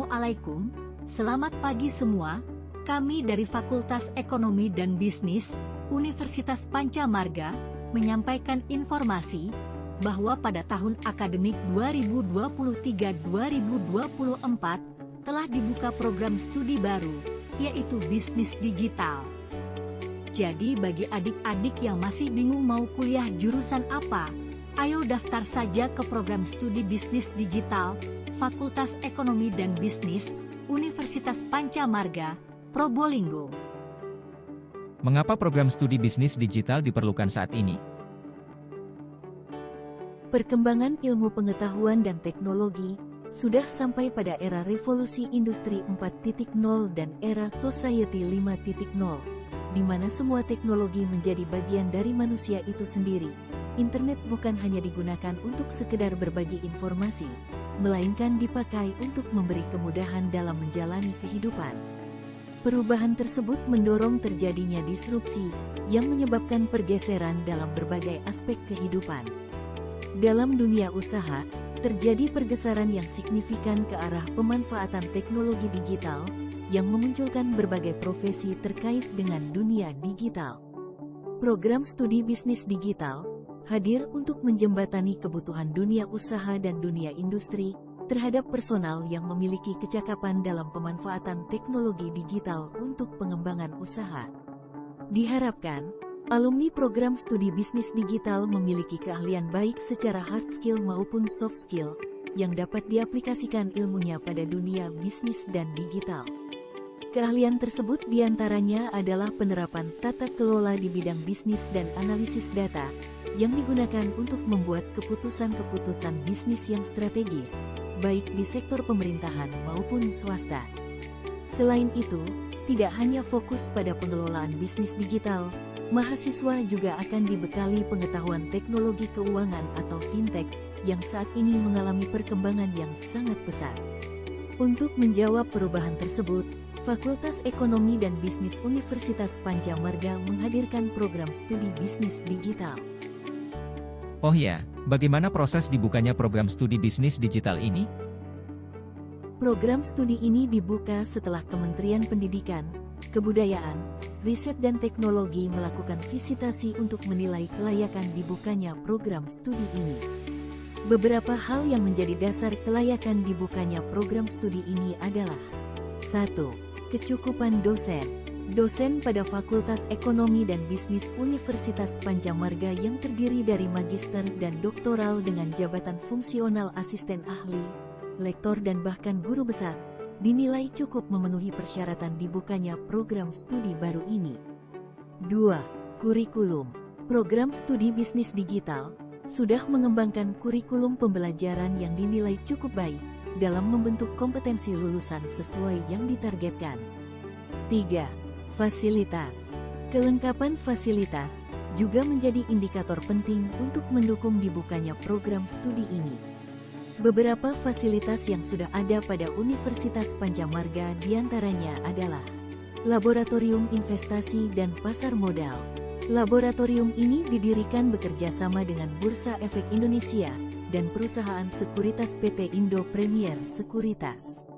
Assalamualaikum, selamat pagi semua. Kami dari Fakultas Ekonomi dan Bisnis, Universitas Pancamarga, menyampaikan informasi bahwa pada tahun akademik 2023-2024 telah dibuka program studi baru, yaitu Bisnis Digital. Jadi bagi adik-adik yang masih bingung mau kuliah jurusan apa, ayo daftar saja ke program studi Bisnis Digital Fakultas Ekonomi dan Bisnis, Universitas Pancamarga, Probolinggo. Mengapa program studi bisnis digital diperlukan saat ini? Perkembangan ilmu pengetahuan dan teknologi sudah sampai pada era revolusi industri 4.0 dan era society 5.0, di mana semua teknologi menjadi bagian dari manusia itu sendiri. Internet bukan hanya digunakan untuk sekedar berbagi informasi, melainkan dipakai untuk memberi kemudahan dalam menjalani kehidupan. Perubahan tersebut mendorong terjadinya disrupsi yang menyebabkan pergeseran dalam berbagai aspek kehidupan. Dalam dunia usaha, terjadi pergeseran yang signifikan ke arah pemanfaatan teknologi digital yang memunculkan berbagai profesi terkait dengan dunia digital. Program studi bisnis digital hadir untuk menjembatani kebutuhan dunia usaha dan dunia industri terhadap personal yang memiliki kecakapan dalam pemanfaatan teknologi digital untuk pengembangan usaha. Diharapkan, alumni program studi bisnis digital memiliki keahlian baik secara hard skill maupun soft skill yang dapat diaplikasikan ilmunya pada dunia bisnis dan digital. Keahlian tersebut diantaranya adalah penerapan tata kelola di bidang bisnis dan analisis data, yang digunakan untuk membuat keputusan-keputusan bisnis yang strategis, baik di sektor pemerintahan maupun swasta. Selain itu, tidak hanya fokus pada pengelolaan bisnis digital, mahasiswa juga akan dibekali pengetahuan teknologi keuangan atau fintech, yang saat ini mengalami perkembangan yang sangat pesat. Untuk menjawab perubahan tersebut, Fakultas Ekonomi dan Bisnis Universitas Pancamarga menghadirkan program studi bisnis digital. Oh ya, bagaimana proses dibukanya program studi bisnis digital ini? Program studi ini dibuka setelah Kementerian Pendidikan, Kebudayaan, Riset dan Teknologi melakukan visitasi untuk menilai kelayakan dibukanya program studi ini. Beberapa hal yang menjadi dasar kelayakan dibukanya program studi ini adalah 1. Kecukupan dosen. Dosen pada Fakultas Ekonomi dan Bisnis Universitas Pancamarga yang terdiri dari magister dan doktoral dengan jabatan fungsional asisten ahli, lektor dan bahkan guru besar, dinilai cukup memenuhi persyaratan dibukanya program studi baru ini. 2. Kurikulum. Program studi bisnis digital sudah mengembangkan kurikulum pembelajaran yang dinilai cukup baik dalam membentuk kompetensi lulusan sesuai yang ditargetkan. 3. Fasilitas. Kelengkapan fasilitas juga menjadi indikator penting untuk mendukung dibukanya program studi ini. Beberapa fasilitas yang sudah ada pada Universitas Pancamarga diantaranya adalah Laboratorium Investasi dan Pasar Modal. Laboratorium ini didirikan bekerja sama dengan Bursa Efek Indonesia dan perusahaan sekuritas PT Indo Premier Sekuritas.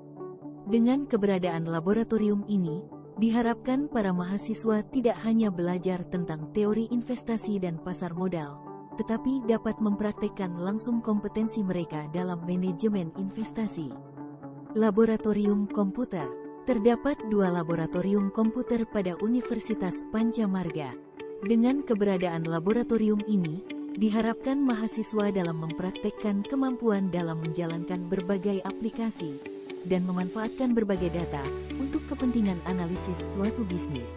Dengan keberadaan laboratorium ini, diharapkan para mahasiswa tidak hanya belajar tentang teori investasi dan pasar modal, tetapi dapat mempraktekkan langsung kompetensi mereka dalam manajemen investasi. Laboratorium Komputer. Terdapat 2 laboratorium komputer pada Universitas Pancamarga. Dengan keberadaan laboratorium ini, diharapkan mahasiswa dalam mempraktekkan kemampuan dalam menjalankan berbagai aplikasi dan memanfaatkan berbagai data untuk kepentingan analisis suatu bisnis.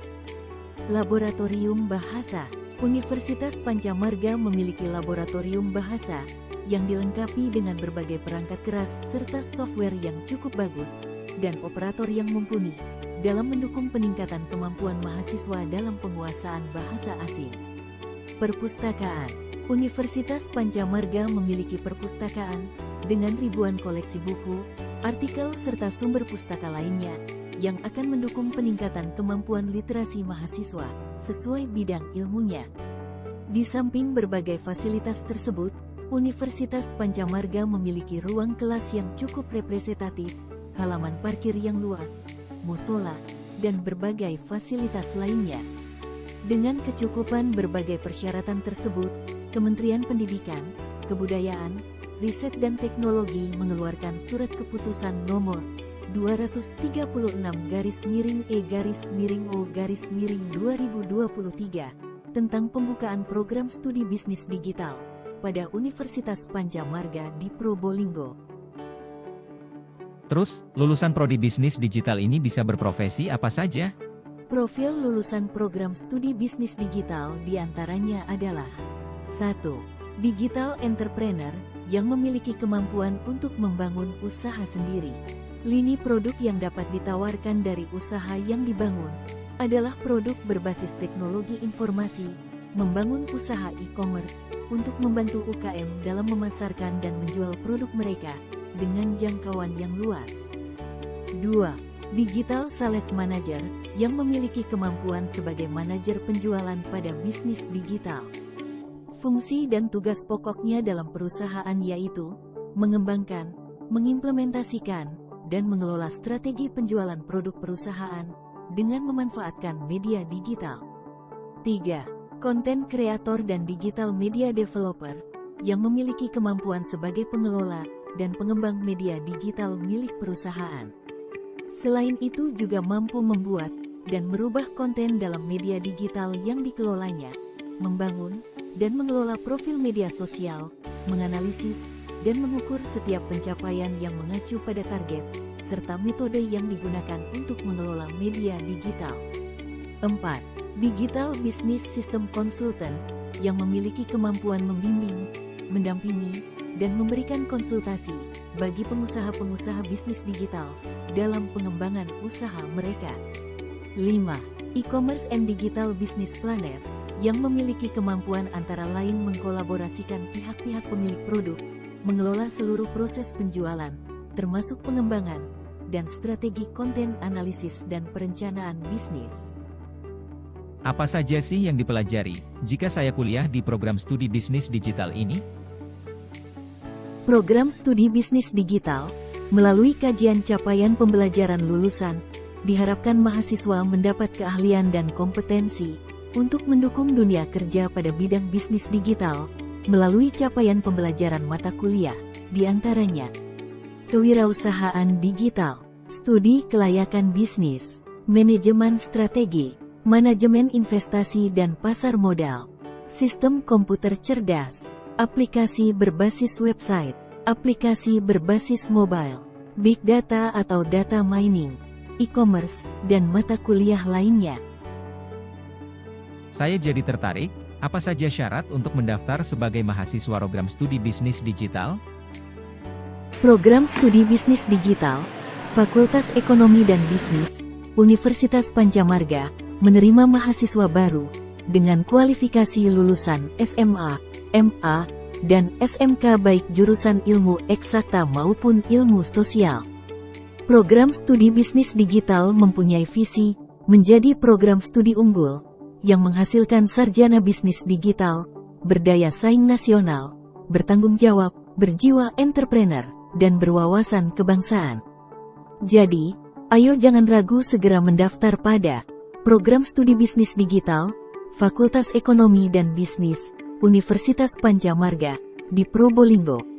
Laboratorium Bahasa. Universitas Pancamarga memiliki laboratorium bahasa yang dilengkapi dengan berbagai perangkat keras serta software yang cukup bagus dan operator yang mumpuni dalam mendukung peningkatan kemampuan mahasiswa dalam penguasaan bahasa asing. Perpustakaan. Universitas Pancamarga memiliki perpustakaan dengan ribuan koleksi buku, artikel serta sumber pustaka lainnya yang akan mendukung peningkatan kemampuan literasi mahasiswa sesuai bidang ilmunya. Di samping berbagai fasilitas tersebut, Universitas Pancamarga memiliki ruang kelas yang cukup representatif halaman parkir yang luas, musola, dan berbagai fasilitas lainnya. Dengan kecukupan berbagai persyaratan tersebut, Kementerian Pendidikan, Kebudayaan, Riset dan Teknologi mengeluarkan Surat Keputusan Nomor 236-E-O-2023 tentang pembukaan program studi bisnis digital pada Universitas Pancammarga di Probolinggo. Terus, lulusan prodi bisnis digital ini bisa berprofesi apa saja? Profil lulusan program studi bisnis digital diantaranya adalah 1. Digital entrepreneur yang memiliki kemampuan untuk membangun usaha sendiri. Lini produk yang dapat ditawarkan dari usaha yang dibangun adalah produk berbasis teknologi informasi, membangun usaha e-commerce untuk membantu UKM dalam memasarkan dan menjual produk mereka dengan jangkauan yang luas. 2. Digital Sales Manager yang memiliki kemampuan sebagai manajer penjualan pada bisnis digital. Fungsi dan tugas pokoknya dalam perusahaan yaitu mengembangkan, mengimplementasikan, dan mengelola strategi penjualan produk perusahaan dengan memanfaatkan media digital. 3. Content Creator dan Digital Media Developer yang memiliki kemampuan sebagai pengelola dan pengembang media digital milik perusahaan. Selain itu juga mampu membuat dan merubah konten dalam media digital yang dikelolanya, membangun dan mengelola profil media sosial, menganalisis dan mengukur setiap pencapaian yang mengacu pada target, serta metode yang digunakan untuk mengelola media digital. 4. Digital Business System Consultant yang memiliki kemampuan membimbing, mendampingi, dan memberikan konsultasi bagi pengusaha-pengusaha bisnis digital dalam pengembangan usaha mereka. 5. E-commerce and Digital Business Planner yang memiliki kemampuan antara lain mengkolaborasikan pihak-pihak pemilik produk, mengelola seluruh proses penjualan, termasuk pengembangan, dan strategi konten analisis dan perencanaan bisnis. Apa saja sih yang dipelajari jika saya kuliah di program studi bisnis digital ini? Program studi bisnis digital, melalui kajian capaian pembelajaran lulusan, diharapkan mahasiswa mendapat keahlian dan kompetensi untuk mendukung dunia kerja pada bidang bisnis digital, melalui capaian pembelajaran mata kuliah, diantaranya kewirausahaan digital, studi kelayakan bisnis, manajemen strategi, manajemen investasi dan pasar modal, sistem komputer cerdas, aplikasi berbasis website, aplikasi berbasis mobile, big data atau data mining, e-commerce, dan mata kuliah lainnya. Saya jadi tertarik, apa saja syarat untuk mendaftar sebagai mahasiswa program studi bisnis digital? Program studi bisnis digital, Fakultas Ekonomi dan Bisnis, Universitas Pancammarga, menerima mahasiswa baru dengan kualifikasi lulusan SMA, MA, dan SMK baik jurusan ilmu eksakta maupun ilmu sosial. Program studi bisnis digital mempunyai visi menjadi program studi unggul yang menghasilkan sarjana bisnis digital, berdaya saing nasional, bertanggung jawab, berjiwa entrepreneur, dan berwawasan kebangsaan. Jadi, ayo jangan ragu segera mendaftar pada program studi bisnis digital, Fakultas Ekonomi dan Bisnis, Universitas Pancammarga, di Probolinggo.